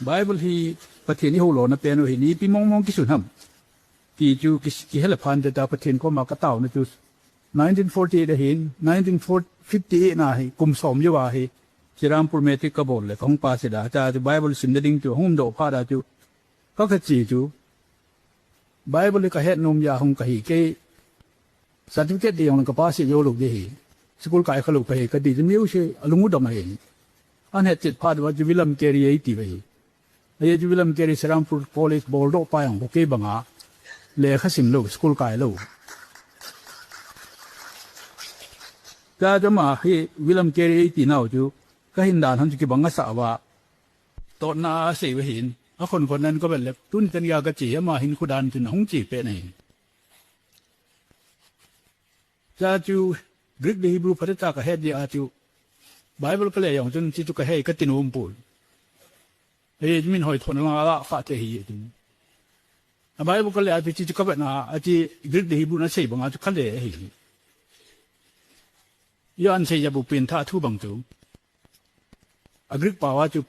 Bible hi pathin hi holo na peno hi ni pi mong ki sun ham ki chu ki hela phan de ta pathin ko ma ka taw na chu 1948 da hin 1958 na hi kum som yawa hi Sirampur metric ka bol le kong pa sida cha Bible sim ding chu hum do pha da chu ka ka chi chu Bible ka het nom ya hong ka hi ke certificate de yong ka pa si yo lu de hi school kai khalu pe ka di miu she alungu dong hi an het chit pha wa ju William Carey ai ti ve ai ju William Carey Sirampur College bol do pa yang ko ke banga le kha sim lo school kai lo ka jama hi William Carey ai ti nau chu ka hin dan han ki banga sa wa to na se we hin aคนนั้นก็เป็นเล็บตุ้นกันยากะจีมาหินขุดานจนหงจีเปะนี่จาจูกรีกฮีบรูพัฒจากะเฮดยาจูไบเบิลก็เลยอย่างจนจิตุกะเฮก็ตินุมปูเฮจมินหอยทนละละฟาเตฮีจิไบเบิลก็เลยอาจิจุกะเปนะอาจิกรีกฮีบรูนะเสบังอาจุคะเลเฮย้อนเสยบุเป็นท่าทูบังจูอกรีกป่าวาจู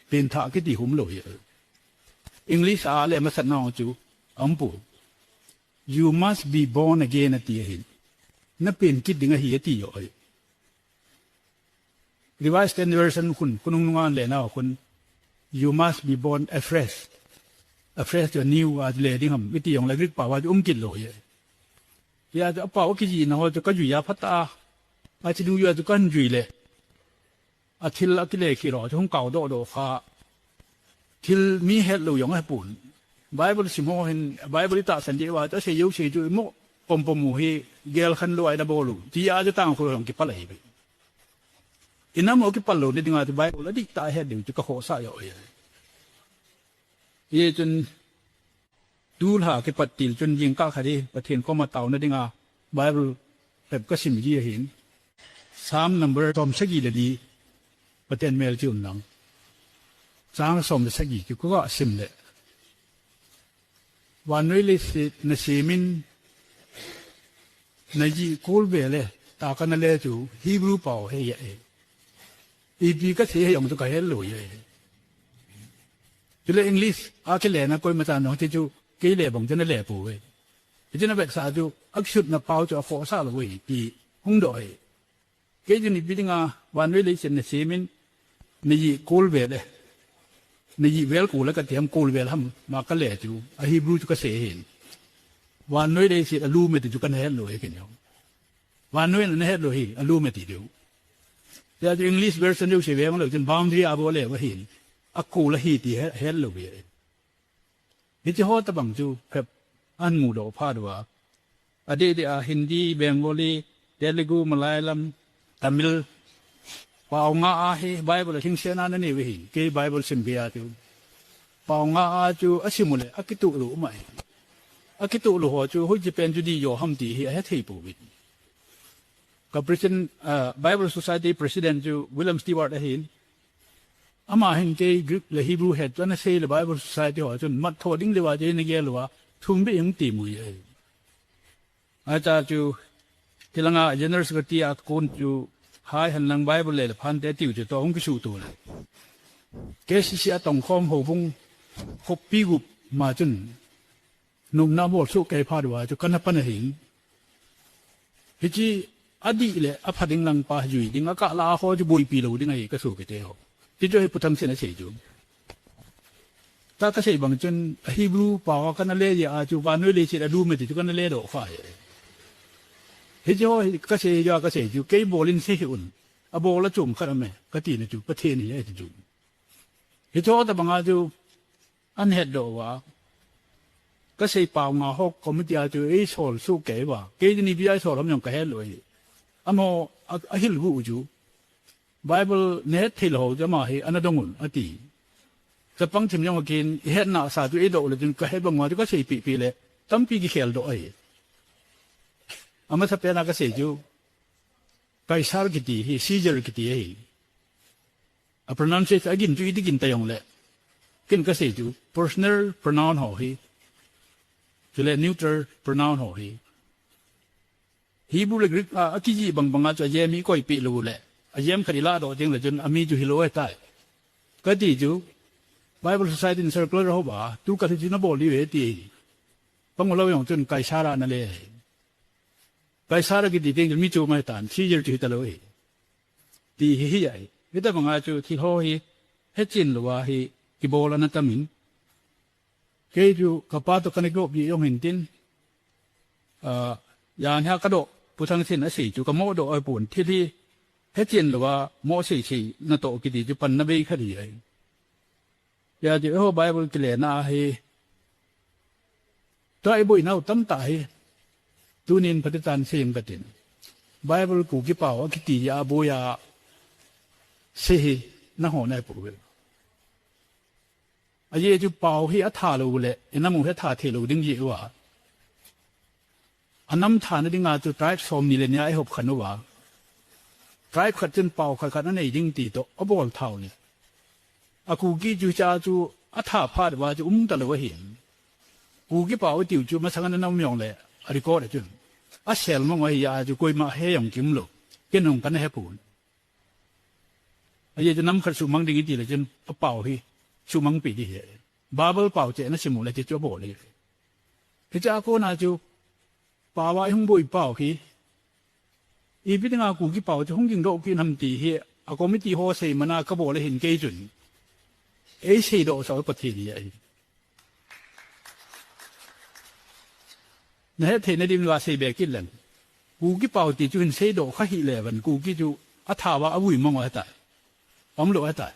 เป็นท่ากิติหุมโลยEnglish อะไรมาสั่งน้องจูอัมปู You must be born again ตีเห็นนั่นเป็นคิดดึงเหตุอยู่ไอ้ Revised Standard Version คุณนุ่งงานเลยนะคุณ You must be born afresh จะ new อะไรดิ่งคำวิธีของอะไรกป่าวว่าจะกินเลยยาจะป่าวกินนะว่าจะก็อยู่ยาพัตตาอาจจะดูอยู่จะก็อยู่เลยอาทิตย์ละกิเลสกี่หรอจะห้องเก่าโดฟ้าทิลมีเหตุหลุยองให้ปุ่นไบเบิลสิมโฮเห็นไบเบิลตาสันติว่าจะเสียยุเสียจุโมปมหูฮีเกลขันลอยดับโบลูที่อาจจะตั้งคนของกิปอะไรไปอิน้ำโมกิปลโลนี่ดึงอาที่ไบเบิลแล้วดิตาเหตุเดียวจะก็โหสายเอาเยจนดูหากิปติลจนยิงก้าคดีประเทศก็มาเต่านี่ดึงอาไบเบิลแบบก็สิมยี่เห็น3 number ตอมสักกี่เลยดีประเทศเมลจิอุนนังสร้างสมสักกี่ก็สิมเลยวันนี้ลิสินสีมินนจีคูลเบลเลยตากันเลยจูฮีบรูเป่าให้เยอะอีพีก็เสียอย่างตัวก็เฮลอยจุดเลยอังกฤษอาเกเลนะก็มาจากน้องที่จูเกเลบงจะนั่นแหละปู่เว้ยที่นั่นแบบสาจูอักชุดน่ะเป่าจะขอซาลวยปีหงดอยเกจูนี่ปีนึงอ่ะวันนี้ลิสินสีมินนจีคูลเบลเลยในยีเวลกูแล้วก็เตรียมกูเวลทำมาก็เละจูอาฮีบรูจุก็เสียเห็นวันนู้นได้สิอลูเมติจุกันเฮลโลยกันยองวันนู้นนั่นเฮลโลยอลูเมติดูแต่อังกฤษเวอร์ชันดูเสียเวมันเลยจนบางทีอาโบเล่ว่าเห็นอากูละฮีตีเฮลโลยนี่จะฮอตบังจูแบบอันงูโดพาดัวอดีตฮินดีเบงโกลีเตลูกูมาลายัลตามิลป่าวงาอาเฮไบเบิลทิ้งเสียนั่นนี่เว้ยเกย์ไบเบิลสิมเบียจูป่าวงาอาจูอาชิมุเลอากิตุลุไม่อากิตุลุหัวจูหุ่ยจะเป็นจุดีโยฮัมตีเฮเฮทีปูวิดกับประธานBible Society President จูวิลเลียมสตีวาร์ดเห็นอามาเห็นเกย์กรีกและฮีบรูเฮดจนเซ่เลย Bible Society หัวจนมัดทอดิ้งเลยว่าเจนเกย์เลยว่าทุ่มไปยังตีมุยอาจารย์จูที่หลังเจเนอร์สกตีอาคุณจูหายหันหลังไบเบิลเลยพันเตติวจะต้องกิสูตัวเลยเกสิเสียต้องคอมหัวพงคบปีกุบมาจนนุ่มน้ำบดสุกเกยพาดว่าจะกันนับปันหิงฮิจิอดีเลยอภัดิงหลังปาจุยดิ้งอากาลาเขาจะบุยปีโลดิ้งไงก็สู้กันเดียวที่จะให้พุทธังเสนาเสียจูถ้าก็เสียบางจนฮีบรูป่าวกันนั่นเลยอาจูวานุเลยเสียดูไม่ติดกันนั่นเลยดอกไฟเฮ้ยจ้าก็เสียยาก็เสียจูเกย์บอลินเสียอุ่นอาโบละจุ่มขนาดไหนก็ตีนจูประเทศนี้ไอ้จูเฮ้ยจ้าแต่บางอาจูอันเห็ดดอกว่าก็เสียป่าวงาหกคอมมิตี้อาจูไอ้โซลสู้เกย์ว่าเกย์นี่พี่ไอ้โซลทำยังไงเห็ดเลยอาโมอาฮิลกูจูไบเบิลเน็ตที่เราจะมาให้อันนั้นดงอุ่นอตีจะฟังทีมยังกินเห็ดหน้าสาธุไอ้ดอกเลยจนก็เห็ดบางวันก็เสียปีเลยตั้มปีกี่เขลดอกไอ้อามาสัพยานาก็เสียจูไกซาร์กิตีฮีซีเจอร์กิตีฮีอ่ะ pronunciation กินจูอีที่กินแต่ยังเลยกินก็เสียจู personal pronoun หอฮีจุดเล่ neutral pronoun หอฮีฮีบูเลกริกอ่ะที่จีบางอาจจะเยมีก็อีปีรู้แหละเยมคดีลาดอกจริงเลยจนอามีจูฮิโร่ให้ตายก็ดีจู Bible Society in Circle เราบ่าตู้กันที่นบอลีเวทีปังเราอย่างจนไก่ชารานั่นเลยไก่ชารากิติเต็งจะมีจูมาตันที่จะถือตลอดตีเฮียไอ้แต่บางอาจูที่เขาเฮจินหรือว่าเฮกิโบลานัตมินเกจูกับป้าตัวกันก็บียงเห็นตินอย่างนี้ก็โดผู้ทั้งสิ้นสิจูกับโมโดไอปุ่นที่เฮจินหรือว่าโมสินั่นโตกิติจูปันนเบย์ขดีไออย่าจะเอาไบเบิลกิเลน่าให้ตัวไอ้บุยน่าตั้มตายตัวนินปฏิจารเสียงกันตินไบเบิลกูกี่เป่ากิติยาบุยาเสียน่าหัวในปุ่นไอ้ยี่จูเป่าให้อัฐาลูเลยไอ้น้ำมันให้ฐาเทลูดึงยี่ว่าอันน้ำฐานนั่นงาจูไตรสมนี่เลยเนี่ยไอ้หกขันว่าไตรขัดจนเป่าขัดนั่นไอ้ยิงตีโตอบอลเท่านี่อากูกี้จูจ้าจูอัฐาพาดว่าจูตลอดเห็นกูกี้เป่าติวจูมาสังนั้นน้ำยองเลยอะไรก็ได้จุนอาเซลมองว่าอยาจูกุยมาเฮียงกิมโลกินนงกันให้ปุ่นไอ้ยี่จะน้ำขัดสุมังดิ้งตีเลยจนเป่าให้สุมังปีดีเหรอบาเบิลเป่าเจนั่นสิมุเลยจะจ้าโบเลยที่จ้าโคน่าจูป่าวไอ้หงบุยเป่าขี้อีพิธีงากูกี้เป่าจะหงยิงโดกินทำตีเฮียอาก็ไม่ตีหัวเสมันากระโบเลยเห็นเกยจุนไอ้เสียดอกสาวปฏิริยาเนี่ยเทนดิมว่าเสียเบกินเลยกูกี่เป่าตีจุนเสียดอกข้าหิเลวันกูกี่จูอัฐาวะอวุยมองว่าแต่อมโลว่าแต่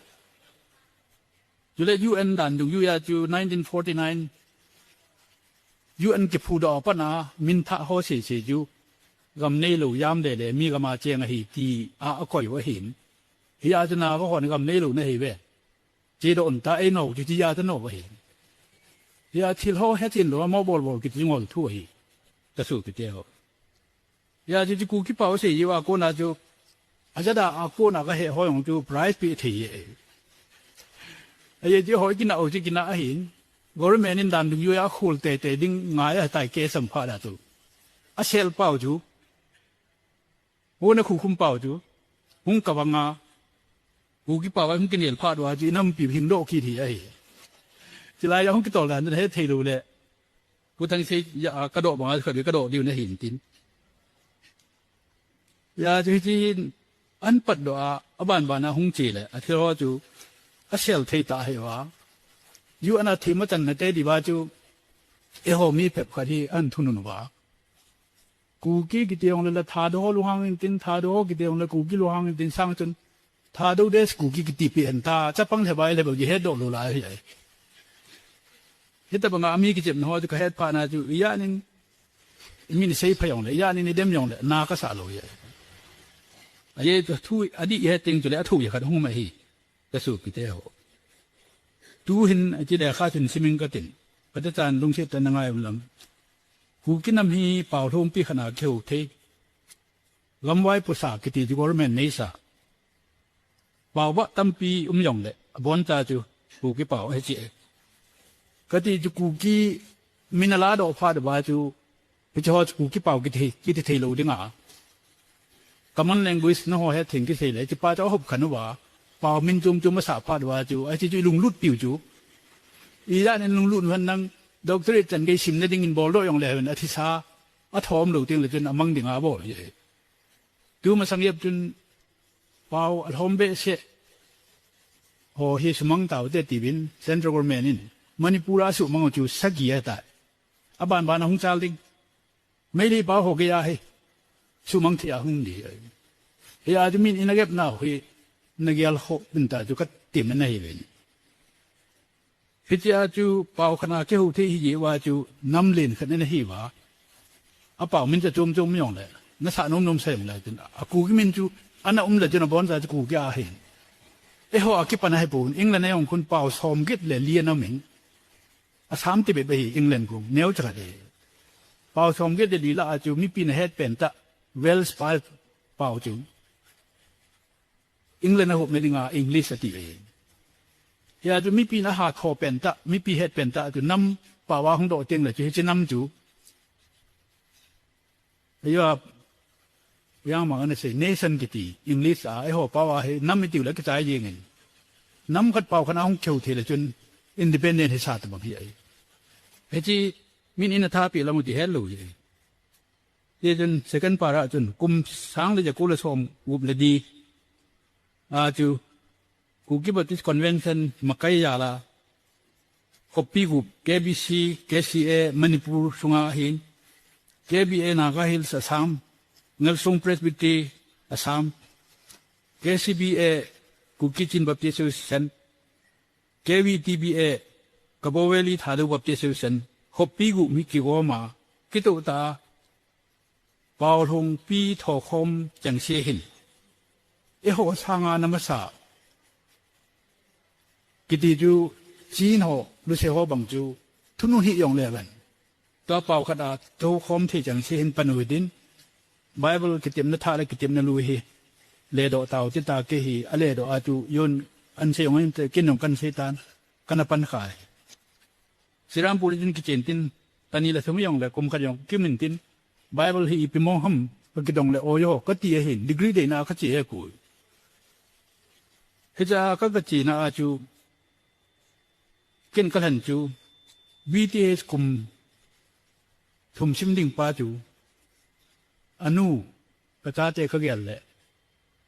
จุเลยูเอ็นดันดูยูยาจู1949ยูเอ็นเก็บผู้ดอกปนามินทะโฮเสียจูกำเนลูยามเดเลมีกำมาเจียงหีตีอาก่อยว่าเห็นฮิอาจนาว่าคนกำเนลูเนี่ยเห็นเว้เจดอนตาไอ้หนูจุดยาตโนว่าเห็นฮิอาทิลโฮเฮตินหรือว่าโมบอลบอลกิจงอลทั่วหีกระสุนกิจเดียวฮิอาจูกูคิดเป่าเสียว่ากูน่าจูอาจจะด่ากูน่าก็เห็นหอยของจูไพรส์ปีที่ไอ้เจ้าหอยกินเอาจะกินอาหารกอร์เมนินดันดูยูยาคูลเตะดิ้งง่ายแต่เกสัมภาระตัวอาเซลเป่าจูวันนี้คุ้มเป่าจูหุ่นกับวังอากูกี่เป่าหุ่นกินเอลพาดว่าจีน้ำปีพิมโลกีที่ไอ้จะไล่หุ่นกินต่อแล้วนั่นให้เทลูเลยกูทั้งที่ยากระโดดบางคนกระโดดดิวในหินตินยาจีจีอันปัดดว่าบ้านนะหุ่นจีเลยที่เราจูอาเซลเทตาเหรอยูอันนั้นที่มาจันทร์เตดีว่าจูเอโฮมีเพ็บขัดที่อันทุนนว่ากูกี้กิเดียงเลยละทาโดลูฮังตินทาโดกิเดียงเลยกูกี้ลูฮังตินสร้างจนทาโดเดสกูกี้กิติเปลี่ยนตาจะปังเทบายเลยแบบยี่เฮดโดลูลายใหญ่เฮ็ดแต่บางอามีกิจมันหัวจะก็เฮ็ดผ่านนะจูยานินมีนิสัยพยองเลยยานินเดมยองเลยนาก็สาโลยไอ้เจ้าทุยอดีตเฮ็ดติงจุเลยทุยขัดห้องมาฮีกระสุนกิเดียวตูหินจีเดข้าถึงสิมิงกตินปฏิจารลุงเชตนังไงบุลำกูกินน้ำฮีเป่าทุ่มปีขนาดเขียวเทลำไว้ภาษากิติจูกอร์แมนเนซ่าเป่าว่าตั้มปียองเลยบอนตาจูกูกี่เป่าให้เจ๊กติจูกูกี่มินาลาดอกพาดบาจูพิจารณากูกี่เป่ากิติเทโลดิ้งอ่ะกำมันแรงกุศลน้อยให้ถึงกิเทเลยจะป้าจะเอาหบขันว่าเป่ามินจุมมาสาพาดว่าจูไอ้ที่จูลุงลุดปิวจูอีด้านนั้นลุงลุดวันนั้นดอกเตอร์จันเกยชิมได้ดิ้งอินบอลโลยองเลยวันอาทิตย์ซาอัฐอมเหลวเตียงเลยจนอมังดิ่งอาบ่อยดูมาสังเกตจนเป่าอัฐอมเบสโหเฮสมังเต่าเตติบินเซนทรัลกอร์เมนินมันนี่ปูราสุมังจูสักกี่ตาอาบานหงจาลิงไม่ได้เป่าหกยาให้สุมังที่อาหงดีเฮียอาจจะมีอินเก็บหน้าเฮนักยาลโคเป็นตาจุกัดเต็มนั่นเองพิจารณาจูเป่าขนาดเจ้าที่หิวาจูน้ำเล่นขนาดนี้ว่าอาเป่ามันจะจมไม่ยองเลยนั่นสานนมเสมเลยจนอากูกิมันจูอันนั้นเลยจนบอลจะกูกี่อาเห็นหัวอากิปันให้ปูนอังกฤษในองคุณเป่าสอมกิดเลยเลียนน้ำเหม็นอาสามที่ไปอังกฤษกูเนื้อจักรเลยเป่าสอมกิดเลยลีลาจูมีปีนเฮดเป็นตะเวลส์เป่าจูอังกฤษในหุบในดิ่งอังกฤษสติเองยาจะมีปีนหาคอเป็นตะมีปีเฮดเป็นตะจูน้ำป่าวของโดดเตียงเลยจะน้ำจูยาอย่างมันนั่นสิเนสันกิติอังกฤษไอ้หัวป่าวให้น้ำไม่ติวแล้วก็ใจยังไงน้ำขัดเป่าขนาดของเขียวเทเลยจน independent ให้ชาติบางทีไอ้ที่มินอินทาปีละมุติเฮลลูยเดี๋ยวจน second para จนกุมสังเลยจะกูเลยส่งกุบเลยดีจูกูคิดว่าที่ convention มาใกล้ยาละcopy กุบ KBC KCA มณิปุรสุงาหิน KBA นาคาฮิลส์อัสสัมเงลซุงเพรสบิตีอัสสัม KCBA กูคิดจินบัพติสุสัน KVTBA กับโบเวลีทาดูบัพติสุสันcopy กุบมิกิโกมาคิดตัวตาเป่าทงปีทอคมจังเสียหินหัวช่างงานน้ำสากิติจูจีนหัวลูเซหัวบังจูทุนหิยองเลยกันตัวเป่าขนาดตัวคมที่จังเสียหินปนุดินไบเบิลกิติมนัทาเลกิติมนลุยเลดอเตาจิตาเกหีอเลดออาจูยนอันเสียงอันกินของกันเสตันกันปันขายสิรามปุริจินกิจตินตอนนี้ละสมัยยองเลยกุมขยองกิมนินตินไบเบิลฮีพิมองฮัมปกิดองเลยโอโยก็ตีเห็นดีกรีเดน่าขจีเอกูเฮจ้าก็กจีน่าอาจูเกินกันหันจู BTS กุมทุมชิมดิ่งป้าจูอนุกระจาเจเขาเกลเลย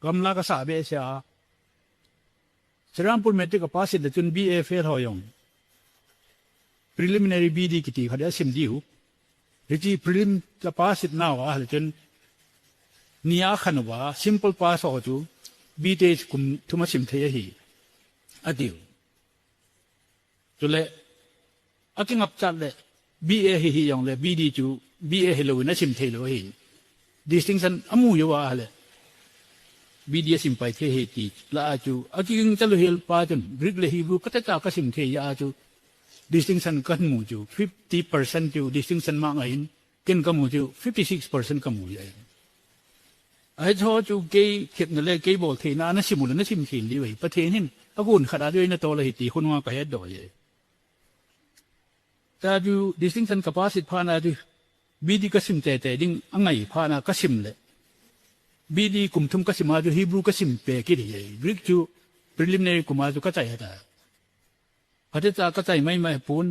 กำลังกษาเบสยาสรามปุรเมติกป้าสิเดจุน BA เฟลหอยอง preliminary BD กิติเขาได้สิมดิวที่ prelim จะป้าสิน่าวะจนนี่อาขันว่า simple pass อจูBTS กุมทุมาสิมเทียฮีอดิวจุเลอากิงับจัดเลย BA ฮียองเลย BD จู BA ฮิโลวินสิมเทียโลฮี distinction อามูยวะเลย BD สิมไปเทียฮีตีละอาจูอากิงจัลเฮลป้าจนบริกเลยฮีบรูก็จะจากสิมเทียอาจู distinction กันมูจู 50% จู distinction มาไงกินกันมูจู 56% กันมูใหญ่ไอ้ชอจูเกย์เข็ดนั่นเลยเกย์บอกเทน่านั่นสิมุลนั่นสิมขินดีไว้ประเทศนี้อากุนขนาดด้วยนั่นโตเลยตีคนว่าก็เฮ็ดดอยแต่จู distinction capacity พานาจูบีดีก็สิมแต่ดิ้งอังไงพานาก็สิมเลยบีดีกุมทุมก็สิมาจูฮีบรูก็สิมเปกิริยบริกจู preliminary กุมาจูก็ใจฮะแต่พระเจ้าก็ใจไม่ปูน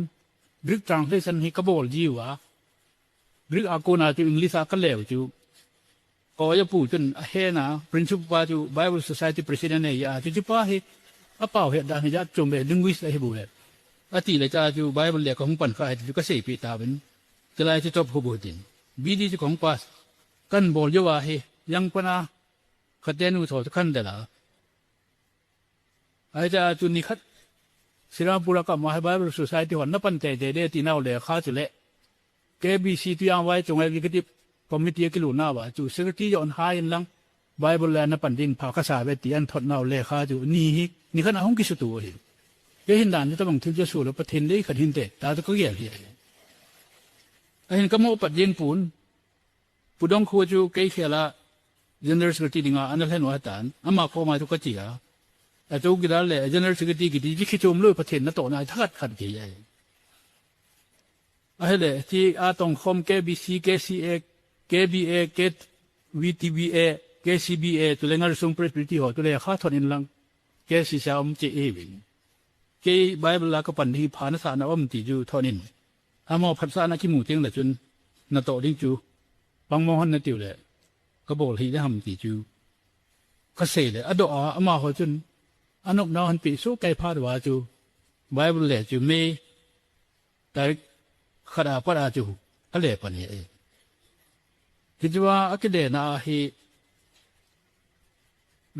บริก translation ให้กบอลจีวะบริกอากูนาจูอังกฤษก็เลวจูก็จะพูดจนเฮนะ principal จู Bible Society President เนี่ยจูจิป้าเฮอป้าเฮดาฮิจัดจงเบลิงวิสเลยบุเรอติเลยจ้าจู Bible เรียกของปันข้าจูก็เสพปีตาเป็นจะไล่จะจบขบุดินบีดีจูของปัสกันบอลเยอะเฮยังปนาขัดแย้งอุทธรณ์ขันเดล่าไอ้จ้าจูนิคัดศิลาบุรกับมหา Bible Society วันนับปันแต่เดตีน่าเลยข้าจุเละ KBC ที่ยังไว้จงไอ้กิจคอมมิตี้กิลูน่าวะจู security ย้อนหายลัง Bible แล้วนับปันดินพาข้าสาวเวทีอันทดน่าเลยข้าจูนี่ขณะห้องกิสุตัวเองก็เห็นด่านที่ต้องถึงจะสู้แล้วประเทศนี้ขัดหินเตะตาตัวก็เกี่ยวเหี้ยเห็นก็มั่วปัดยิงปูนผู้ดองคูจูเกย์เขล่า general security ดิ่งอันนั้นเห็นว่าตานอามาพอมาทุกข์จีอ่ะแต่จูกิดอะไร general security กิดที่คิดจมเลยประเทศนั้นโตนายทัดขัดเกี่ยอะไรที่อาตงคอม KBC KCA KBA KVTBA KCBA ตัวเล็งอะไรส่งเพรสบิทีหัวตัวเล็งข้าทนอินลัง KCC อมเจเอวิง K Bible ละก็ปันที่ผ่านสารอมติจูทอนินอามอพัฒนาขี้หมูเตียงแต่จนนาโตดิ้งจูบางมหันนาติวเลยก็บอกที่ได้ทำติจูก็เสเลยอดอามาหัวจนอนกนอนปีสู้ไก่พาดว่าจู Bible เลยจูไม่แต่ขดาปราจูอะไรปนนี้คิดว่าอักเดน่าให้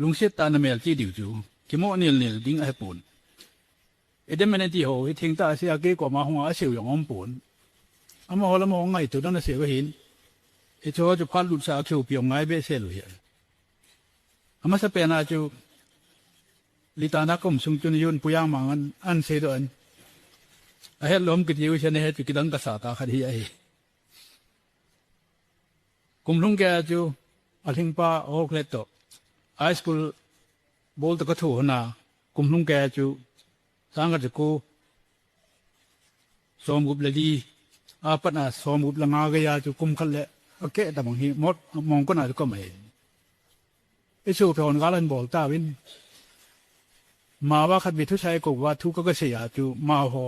ลุงเสตานเมลที่ดิวจูคิโมนิลดิ้งไอ้ปูนเดี๋ยวมันที่หัวทิ้งตาเสียเกี่ยวกับมาหัวเสียวอย่างองปูนอามาหัวละมองไงตัวนั้นเสียก็เห็นไอ้ชัวจะพัดลุดสาวคิวเปียงไงเบสเซลเลยอามาสเปนอาจูลิตานักมสุงจุนยุนปุยางมังอันเสดอันไอ้เฮล้มกิจวิเชนเฮตุกิดังกษาตาคดีไอ้กุมลุงแกจูอธิงป้าโอเคเลตโตไอสคูลบอลตะกถูนากุมลุงแกจูสังกัดกูสมบุบเลดีอาปนาสมบุบละงากยาจูกุมขันเละโอเคแต่บางทีมดมองก็น่าจะก็ไม่ไอชูเพียงกาลันบอลตาวิน มาว่าขัดวิทุชัยกว่าทุกก็เสียจูมาหอ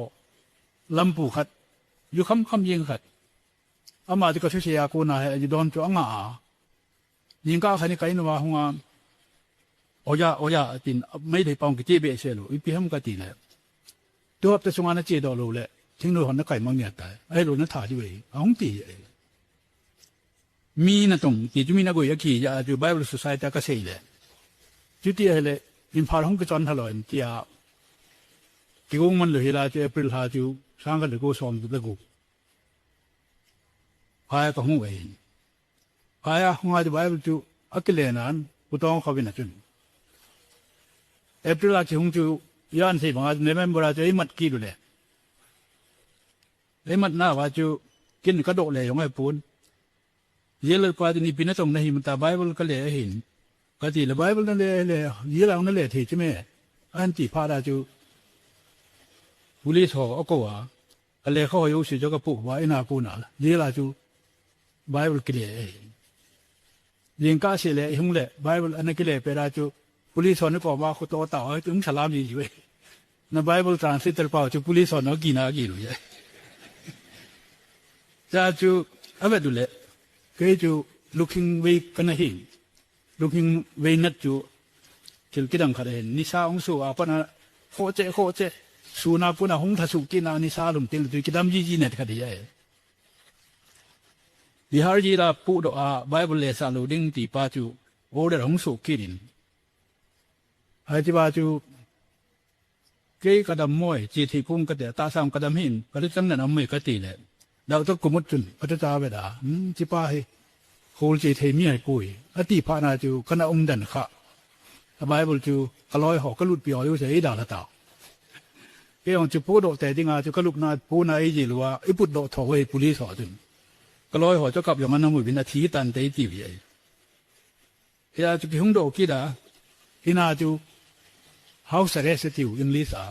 ลำปูขัดอยู่คำยิงขัดอามาที่ก็เสียกูน่าจะโดนจ้องยิงก้าวขันนี่ใครนึกว่าหงาโอยาตินไม่ได้ปองกิจเบสเซลูอีพีhamกันตีเลยตัวแต่สงานนั้นเจดอลูเลยทิ้งโดนหันนักไก่มังเนี่ยตายไอ้ลูกนั้นถ่ายด้วยอ้องตีมีนั่นตรงที่จุมีนักกุยขี้จะจูไบเบิลสุสัยตาก็เสียเลยจุดที่อะไรอินพาร์ห้องก็จอนทะเลาะที่ที่กูมันเลยละจูเอพริลหาจูสร้างกันเลยกูสอนตัวกูพายก็ห้องเองพายห้องอาจจะไบเบิลจูอักเลนันกูต้องเขาเป็นอะไรเอพริลที่ห้องจูยันสิบางในเมมเบอร์จูไอ้มัดกี่ดูเลยไอ้มัดหน้าว่าจูกินกระโดดเลยยังไงปูนเยลล์กว่าที่นี่ปีนั้นตรงนั้นมันตาไบเบิลก็เลยเห็นก็ที่ละไบเบิลนั่นเลยเยลล์นั่นเลยที่ใช่ไหมอันที่พาราจูบุรีสอก็ว่าอะไรเขาอยู่สิจะก็พูดว่าไอ้นากูน่ะเยลล์จูไบเบิลก็เลยยิงก้าเสียเลยหุ่งเลยไบเบิลอันนั้นก็เลยไปราจูบุรีสอนนี่ก็ว่าเขาโตต่อถึงสลามยี่สิบนั่นไบเบิลทรานสเลเตอร์เปล่าจูบุรีสอนนักกินอะไรรู้ยังจ้าจูอะไรดูเลยก็จู looking way กันนะเห็น looking way นัดจูที่กิดังขัดเห็นนิสาองสูอาปนะโคเจสูนาปุนะหงทัสุกินานิสาลุมติลตุกิดามจีเน็ตขัดยัยดิฮาร์จีราปูดอาไบเบิลเลสาลูดิ้งตีป้าจูโอเดอร์หงสูกิรินไอ้ที่ป้าจูเกี่ยกระดมมวยจีที่พุ่งกระเดตาสามกระดมหินกระดิจังนั้นไม่กระตีเลยดาวตะกุมุดจุนพัฒนาไปด่าที่ป้าให้โคลจีเทมีให้ปุยอติพานาจูคณะดันข้าไบเบิลจูกลอยหอกกระลุดเปียวอยู่เสียด่าละตาเกี่ยงจูพูดโดแต่ดิงาจูกระลุกนาปูนาไอจิลัวไอปุดโดถอยปุริสอจุนกลอยหอกจะกลับอย่างนั้นมือวินาทีตันเตยตีวิเฮียจูกิฮงโดกิดาฮินาจูเฮาส์เรสติวอินลิสา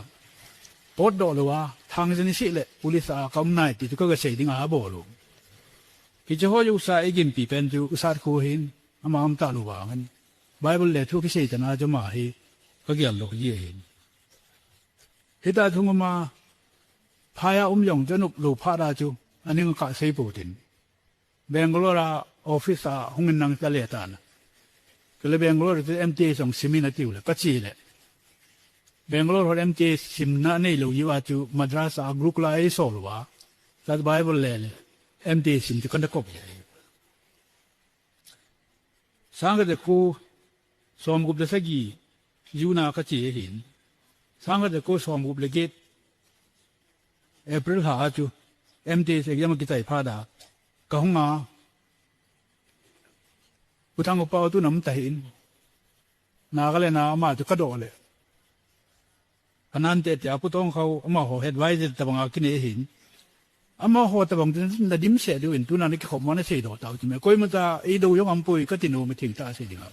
ปอดโดลัวทางจะนิสิเลปุริสาคำนายที่จูก็เสียดิงาบอลูกิจหัวอยู่สายกินปีเป็นจูอุสาคูหินอามาอัมตาลูวางันไบเบิลเลทุกสิ่งจะน่าจะมาให้ก็เกี่ยวกับยี่หินเหตุการณ์ทุ่งมาพายายงจะนุบลูพาราจูอันนี้ก็เสียปูตินเบงกลอราออฟฟิศหงเงินนังทะเลตานก็เลยเบงกลอราจะเอ็มทีส่งซิมินาติวเลยก็ชีเลยเบงกลอราเอ็มทีซิมนาเนลูยี่ว่าจูมัดราสากรุกลาไอโซลวาจัดไบเบิลเลยเอ็มดีสิมที่กันตะกบสังกัดกูสอมกุบเดสกียูนาขจีหินสังกัดกูสอมกุบเลกิตเอพริลหาจูเอ็มดีเสกยังมากิจายพาดากะหงมาพุทธังอุปาตุน้ำตาหินนากเลยนามาจุกระโดดเลยขณะนั้นเจ้าพุทธองเขาเอามาห่อเห็ดไว้จะตะบังอากินหินอามาหัวตะบังจะนั่นดิมเสียด้วยตัวนั้นก็ขบมันเสียดอกตาจิ๋มก็มันจะไอ้ดูยังอันปุยก็ติโนไม่ถึงตาเสียดีกว่า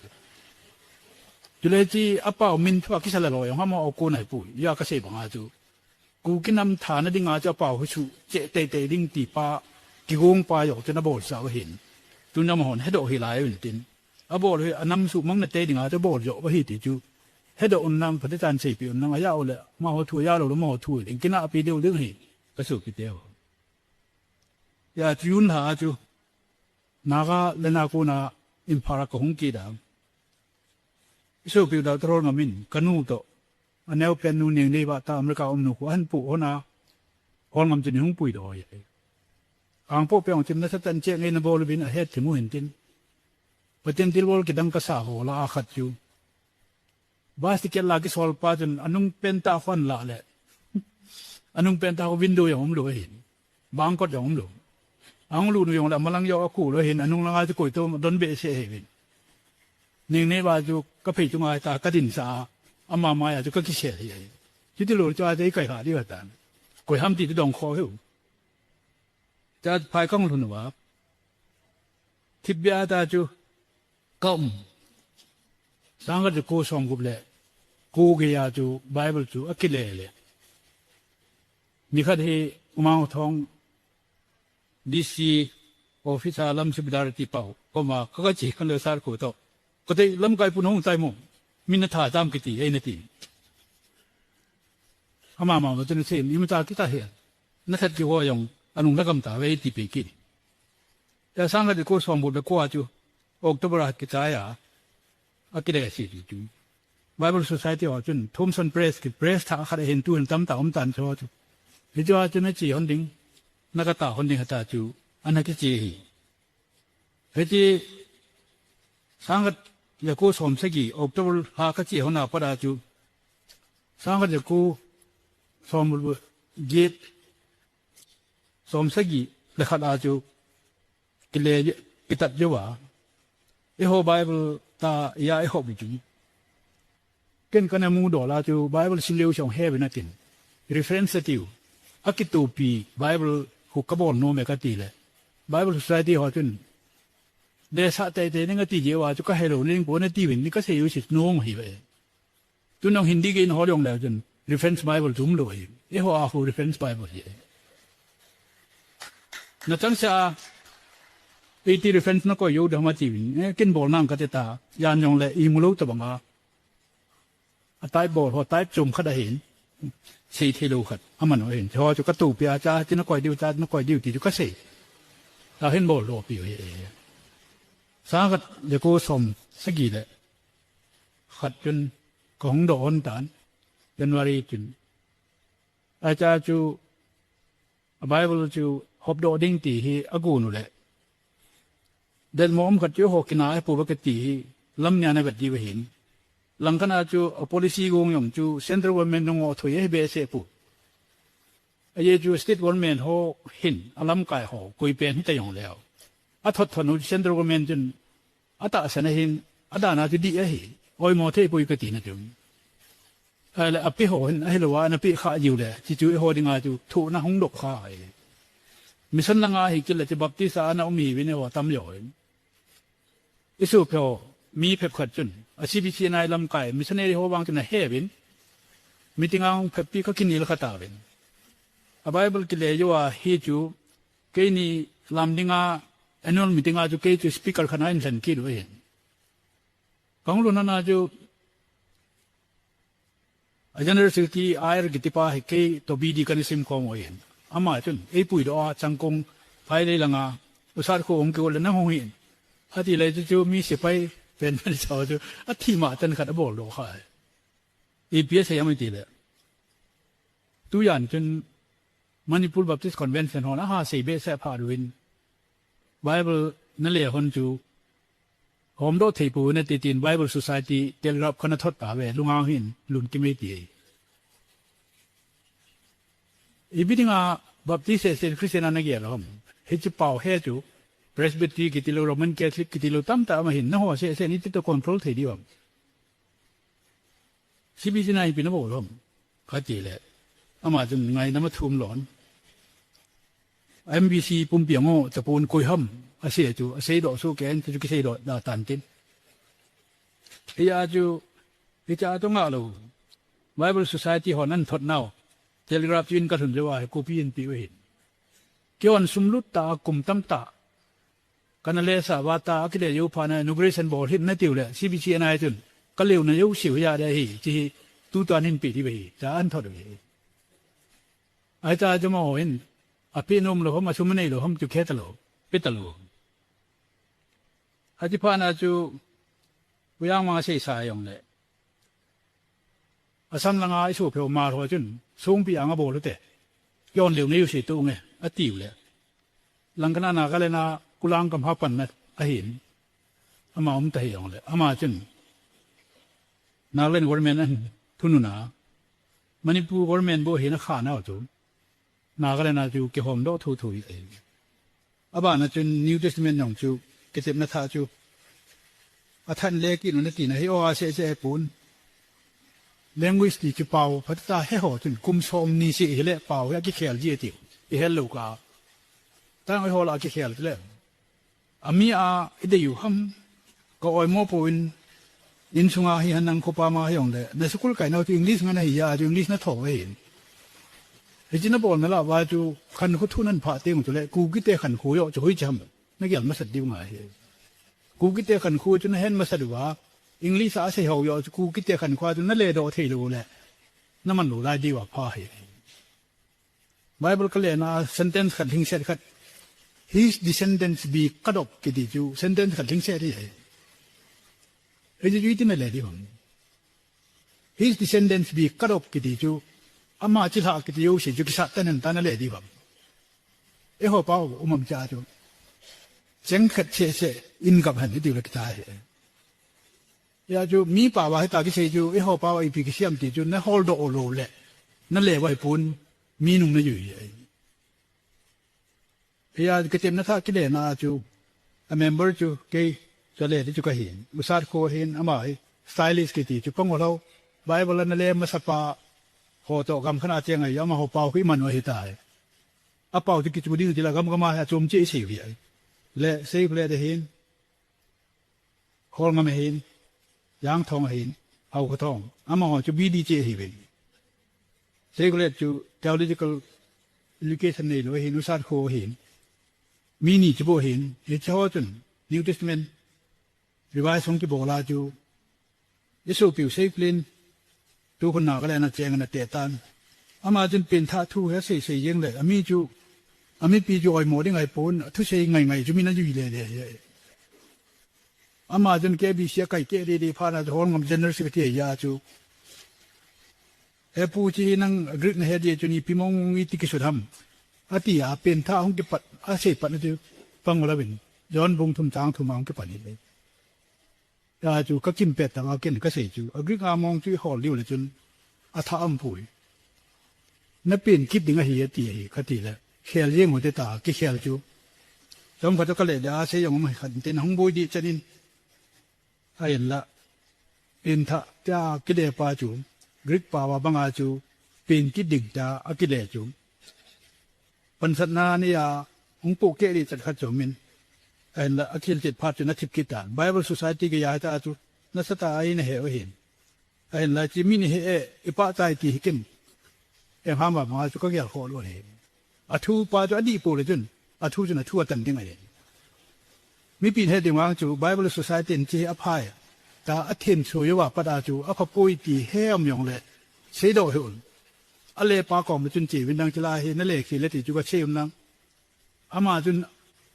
จุดเลยที่อาป่ามินทว่ากิสละลอยยังมาเอากูไหนปุยยากเสียบังอาจูกูกินน้ำฐานดิ่งอาจะป่าหัวชูเจเตดิ่งตีป้ากิโกงป้าหยอกจะน่าบอดสาวเห็นตัวน้ำหอนให้ดอกเฮลายเป็นตินอาบอดเลยน้ำสุมังนั่นเตดิ่งอาจะบอดหยอกว่าหิติจูให้ดอกน้ำพัฒนาเสียปีน้ำอายาเอาเลยมาหัวถั่วยาเราแล้วมาหัวถั่วเองกินอาปีเดียวเรื่องหิก็สุกิเดียวยาจูนหาจูนากาเลนากูนาอินพาราคงกีดามสุพิวดาวตรอนมินกันูโตอันเนวเป็นนูนิงดีว่าตามเรื่องอมนุขอันปู่นาคนงำจินหงปุยดอยอ่างพวกเปียงจิมนัสตันเจงเงินบอลบินเฮดถึงมุหินตินประเด็นที่บอลกิดังกษาโหลาอาขัดจูบาสติเกลลากิสวอลปาจนอันนุ่งเป็นตาฟันละแหละอันนุ่งเป็นตาวินโดอย่างผมดูเห็นบางก็อย่างผมดูอังลูนยองละมาลังยอกูเราเห็นอันนุ่งลังอาจะกุยตัวดนเบเสเห็นนิ่งในบาจูก็พิจงไอตากระดินสาอามามาอาจูก็คิดเฉยจิตติโลจะอาจจะไก่ขาดีกว่าแต่กุยห้ามติดดองคอหิวจะภายข้องทุนว่าทิบยาตาจูก้มสังกัดกูสองกุบเล่กูเกียจูไบเบิลจูอักกิเลเลมีขัดให้อุมาทองดีซีออฟฟิศอาลัมสิบดาร์ติเป้าก็มาเขาก็จีกันเลยสารกูโตก็ได้ลำไกปุ่นหงใจมุ่งมินทาจามกิติไอ้นาที ama tu se ni mata kita he na that ki ho yong anung na kam ta ve ti pe ki ya sang ga ko som bu de ko ju October ki ta ya akide si ju Bible Society ho chun Thomson Press ki press tha kha hen tu tam ta tan so chu ni jo chu na chi hon ding na ka ta hon ding ta chu ana ki chi he ji sang ga ya ko som se ki October ha ka chi hon na pa da chu sang ga de ko som bu gate som se ki le kha da chu ki le ki tat jo wa e ho Bible ta ya e ho bi chu ken kana mu do la chu Bible si leu chong he be na tin reference tiu akitu pi Bible hu ka bon no me ka ti le Bible Society ho chun de sa te te nga ti je wa chu ka he lo ning bo na ti win ni ka se yu si no ng hi be tu nong hindi ke in ho yong la chun reference Bible zum lo hi e ho a hu reference Bible hi na chang sa e ti reference na ko yu da ma ti win ken bol nang ka te ta yan yong le i mu lo ta ba nga a tai bol ho tai chum kha da hin si thi lu khat aman ho hin ho chu ka tu pia cha chi na koi diu cha na koi diu ti chu ka se ta hin bol lo pi ye sa ga le ko som sa gi le khat chun kong do on tan January chun a cha chu a Bible chu hop do ding ti hi agu nu le den mom khat chu ho kina pu ba ka ti lam nya na ga di wa hin langkana chu policy gong yong chu central government ngo thoye be se pu aye chu state government ho hin alam kai ho koi pen hi ta yong leo a thot thonu central government jun ata sana hin ada na ju di a hi oi mo the pui ka ti na jum ala api ho hin a hi lo wa na pi kha yu le chi chu ho dinga chu thu na hong dok kha ai mission langa hi kil le che baptisa na umi wi ne ho tam yo isu pyo mi phep khat chun CBC nai lam kai missionary ho wang chun he bin meeting ang phepi ka kinil khata bin a Bible ki le yo a hi chu ke ni lam dinga annual meeting a chu ke chu speaker khana in san ki ro hin kong lu na na chu a general secretary air gitipa he ke to bd kan sim ko mo hin ama chun e pui do a changkong phai le langa usar ko ong ke le na ho hin ati le chu mi se paiเป็นไม่ชอบจูอัฐิมาจันขัดบอกโลกะอีพีเอสยังไม่ตีเลยตัวอย่างจนมณิปุรบัพติสต์คอนเวนชั่นฮอนะ54เบสพาดวินไบเบิลนั่นแหละคนจูโฮมโดเทปูในตีตินไบเบิลโซซายตี้เดลรับคณะทศป่าเวลุงอาหินลุนกิมเมตีอีบิดิงาบัพติสต์เซนคริสเตียนนักเกียรติผมเฮจิเป่าเฮจูPresbytery kitilo Roman Catholic kitilo tam ta ma hin na ho se ni ti to control thei di bam CBC nai pin bo rom kha ti le ama jun ngai na ma thum lon MBC pum piango chapun koi ham ase chu ase do su ken chu ki se do da tan tin ya chu ti cha to nga lo Bible Society ho nan thot nau telegraph chin ka thun jawa ko pi in pi we hin kyon sumlut ta kum tam taกันเลยสาวตาคิดเลยยูพานะนุกเรสันบอลหินนั่นติวเลยCBCนายจุนก็เลี้ยวนะยูสิวยาได้ฮีจีตู้ตอนหินปีที่ไปจะอันทอดเลยไอ้ตาจะมาเห็นอภินุมเราเขามาชุมนี่เราเขาจุดแค่ตลอดปิดตลอดอาจิพานะจูวิญญาณมาเสียสายอย่างเลยอาสันลังไอ้สู้เพียวมาหัวจุนสูงปีอ่างบอลเลยแต่ย้อนเลี้ยวนี่ยูสิตู้ไงอัดติวเลยหลังกันน่ะก็เลยนะกุลังกำพับกันนะอาหินอามาตะเหี่ยงเลยอามาจนนักเล่นวอร์แมนนั่นทุนน่ะมันนี่ผู้วอร์แมนโบเห็นข้าหน้าจุนนักเล่นน่ะจูเกี่ยวกับดอกทุยเองอาบ้านน่ะจนนิวเทสเมนต์ของจูเก็บนัทธาจูอาท่านเล็กินนั่นตีนะให้โออาเซปูนแลงวิสติจูเป่าพัฒนาให้หัวจนกุมชมนี่สิเละเป่าอยากกิเขียลเยี่ยติวเฮลลูกาตั้งไว้หัวเรากิเขียลเลยอามีอาอิเดียวฮัมก็อ้อยโม่ปูนอินสุงาฮิฮันนังโคปามาให้องเลยในสกุลไก่เราที่อังกฤษงั้นให้ยาที่อังกฤษนั่นถอดไว้เห็นไอ้จีน่าบอกนั่นแหละว่าจูขันเขาทุนนั่นผ่าเตี้ยงจุเลยกูกิเตขันคุยจะคุยจำนักเกี่ยวมาสัตว์ดีกว่ากูกิเตขันคุยจนเห็นมาสัตว์ว่าอังกฤษอาศัยเขาอยู่กูกิเตขันคุยจนนั่นเลยโดดเทลูเลย นั่นมันหลูได้ดีกว่าพ่อให้ไบเบิลก็เลยนะ sentence ขัดทิ้งเสร็จขัด his descendants be cut off กิติจู sentence ขัดทิ้งเสร็จที่ไหนไอ้จะอยู่ที่ไหนเลยที่ผม his descendants be cut off กิติจูอามาจิตหากิติจูสิจูกิสัตนั่นตันเลยที่ผมเอ้หัวเป้ามันจะจูเจงขัดเชเชอินกับหันที่ดีเลยกิตาเหยาจูมีป่าวให้ตากิเชจูเอ้หัวเป้าไอ้พิกิเชียมติจูนั่น hold โอโลเลยนั่นเลยว่าปุ่นมีนุ่มนั่นอยู่ยาก็เต็มนะท่ากิเลนะจูa member จูเกย์จะเล่ที่จูก็เห็นอุตสาหโคเห็นอามาสไตลิสต์กิติจูปังหัวเราไบเบิลนั่นเลยมาสปาหัวโตกำขนาดเจียงไงยามาหัวเป่าขึ้นมันว่าเหตุใดอาเป่าที่กิจบุญที่ละกำก็มาจมเจี๊ยสิวิเละเซฟเละได้เห็นฮอลงาไม่เห็นยางทองเห็นเอากระทองอามาหัวจูบีดีเจเห็นเซฟเละจู theological education นี่เราเห็นอุตสาหโคเห็นมีนี่จะบอกเห็นเอเจ้าจน New Testament รีไวซ์ของที่บอกลาจูยิสูปิวเซฟลินทุกคนหนาก็เลยนะเจงนะเตตันอามาจนเป็นท่าทูเฮสเสียยังเลยอามีจูอามีปีจูไอโมดิ้งไอปนทุเสียไงจูมีนั่นอยู่เลยอามาจนแกบีเสียไก่แกดีพานาทอนกับเจเนอร์สิบที่ยาจูเอปูจีนังกรีกในเฮดีจูนี่พิมงวิติกิสุดทำอาทิยาเป็นท่าของกิปัดอาเสปัดนั่นจูฟังแล้วเป็นย้อนบุงทุ่มจางทุ่มมาของกิปัดนี่เลยยาจูก็กินเป็ดแต่ว่ากินก็เสียจูกรีกอามองจูหอลลิ้วเลยจนอาท่าอัมพุยนั่นเป็นคิดถึงอะไรตีคติแล้วเขียนเรื่องหัวตากี่เขียนจูจำพัดก็เลยเดี๋ยวอาเสียงมันขันเต็นห้องบุยดีจะนินไอ้ละเป็นท่าจ้ากิเลปาจูกรีกป่าวบังอาจูเป็นกิดดิ่งจ้าอกิเลจูปัญชนานี่ยาองค์ปู่เกลีจัดขัดจอมินไอ้ละอคิลจิตพาจุนัทิพกิตาน Bible Society ก็ยาตาจูนัสตาไอ้เนี่ยเหรอเห็นไอ้ละจิมินเหรอป้าใจตีหิกิมเอ็มฮามามาจูก็อยากขอรู้เลยอาทูป้าจูอดีปู่เลยจุนอาทูจุนอาทูตันดิ้งไงมีปีเหตุว่าจู Bible Society จีอภัยแต่อธิมช่วยว่าประดาจูอภปุยตีเฮียมยองเลยเสียดอกหุ่นอะไรปากอมจุนจีวินดังจิลาเห็นนั่นเลยคือเลติจูก็เชื่อมนังอามาจุน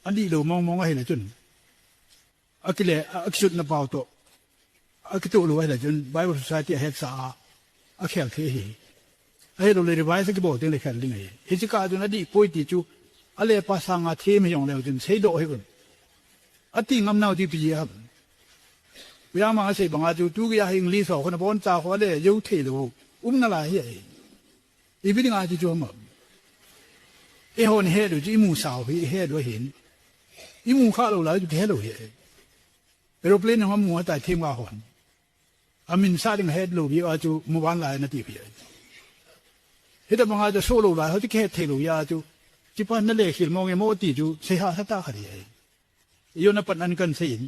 อันนี้เรามองเห็นเลยจุนอักเลอักชุดนับเป่าโตอักตุรู้เห็นเลยจุน Bible Society เฮ็ดสาอักเขียนเทียไอ้เราเลยรีไวซ์ก็บอกถึงเลยแค่ลิงไงเฮจิกาจุนอดีปุยตีจูอะไรภาษางาเทียมยองเลยจุนเสียดอกหุ่นอันที่งำนาที่ปีครับวิญญาณมาเสพบางอาจูตุกยาหิงลีสอคนบอนจ่าหัวเลยยุติลูนั่นแหละเฮ้ยอีพิธีงานที่จวบเอฮอนเฮดูจีมูสาวพี่เฮดูเห็นอีมูข้าเราแล้วจุดเฮดูเฮ้ยเอโรเพลนของมัวแต่ทีมว่าหอนอามินซาดิงเฮดูพี่อาจูมัววันไหลนาทีพี่เฮ้ยแต่บางอาจูโซโล่ไหลเขาที่แค่เทลูยาจูจีพันนั่นเลยขิลมองเงโมติจูเสียหาสัตตาขดีย้อนนับปันอันกันเสียง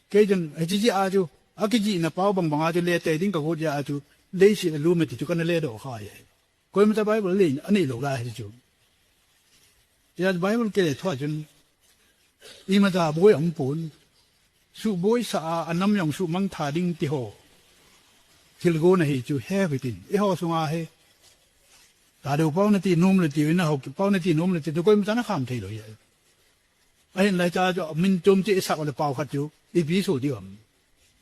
เกจนไอ้จีอาจูอากิจีนับเป้าบางอาจูเล่แต่ดิ้งกับโคจอาจูเลี้ยรู้ไม่ติดจูกันเล่ดอกข้าย่คนมันจะไปบอกเลี้ยอันนี้หลอกได้ที่จูยาไบเบิลเกลี่ยทอดจนอีมันจะบวยองปุ่นสูบวยสะอาอันน้ำยองสูมังถาดิ้งที่หัวที่ลูกน่ะเฮจูเฮไปตินไอ้หัวสงอาเฮตาเดียวเป้านาทีนุ่มเลยทีวินะหกเป้านาทีนุ่มเลยทีทุกคนมันจะน่าขำทีเลยไอ้นายจ้าจะมินจมจีสักวันเป้าขัดจูอีพีสูดีกว่า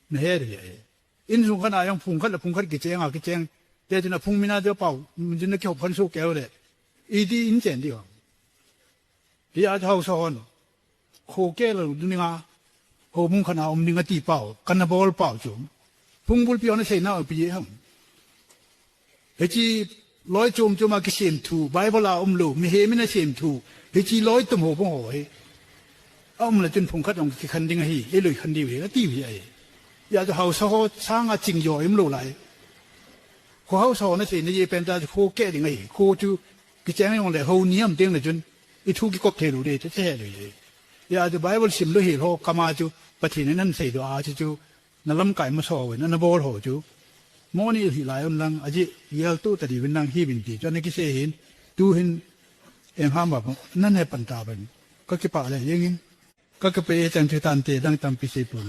เนี่ยเฮเลยอินสุขนายังพุ่งขัดกิจเจงกิจเจงเดี๋ยวจะน่ะพุ่งมินาเดียวเป้ามันจะน่าเกี่ยวพันสูแก้วเลยอีดีอินเจนดีกว่าที่อาจจะเอาสอนโคเกลดูนี่งาโหมุ่งขนาดนี่งาตีเป้ากันนาบอลเป้าจุ่มพุ่งบุลพิออนเซน่าปีเยี่ยมเฮจีร้อยจุ่มมากิเซมทูไบเบิลาลูมีเฮมินาเซมทูเฮจีร้อยตุ่มหัวพงหัวเลยจนพุ่งขัดองกิคันดิ้งเฮเลยคันดีเลยตีวิไออยากจะเอาสอนสร้างจริงย่อยลูไหลเขาเอาสอนนั่นสินี่เป็นแต่โคเกดิ้งไอโคจูกิจเจงยองเลยเขาเนียมดิ้งเลยจนอีทุกข์ก็เทลุเดชเช่เลยยาจะไบเบิลสิมลุยโลกมาจูปฏิทินนั้นใส่ตัวอาจูนั่นลำไก่มาสอยนั่นบอลหัวจูมอนี่ที่หลายคนลังอาจิเยลตู้แต่ดีเป็นนางฮีบินตีจนนี่กิเสหินดูหินเอ็มห้ามแบบนั่นให้ปันตาเป็นก็คิดป่าอะไรอย่างงี้ก็ไปจังที่ตันเตดังตามพิเศษปุ่น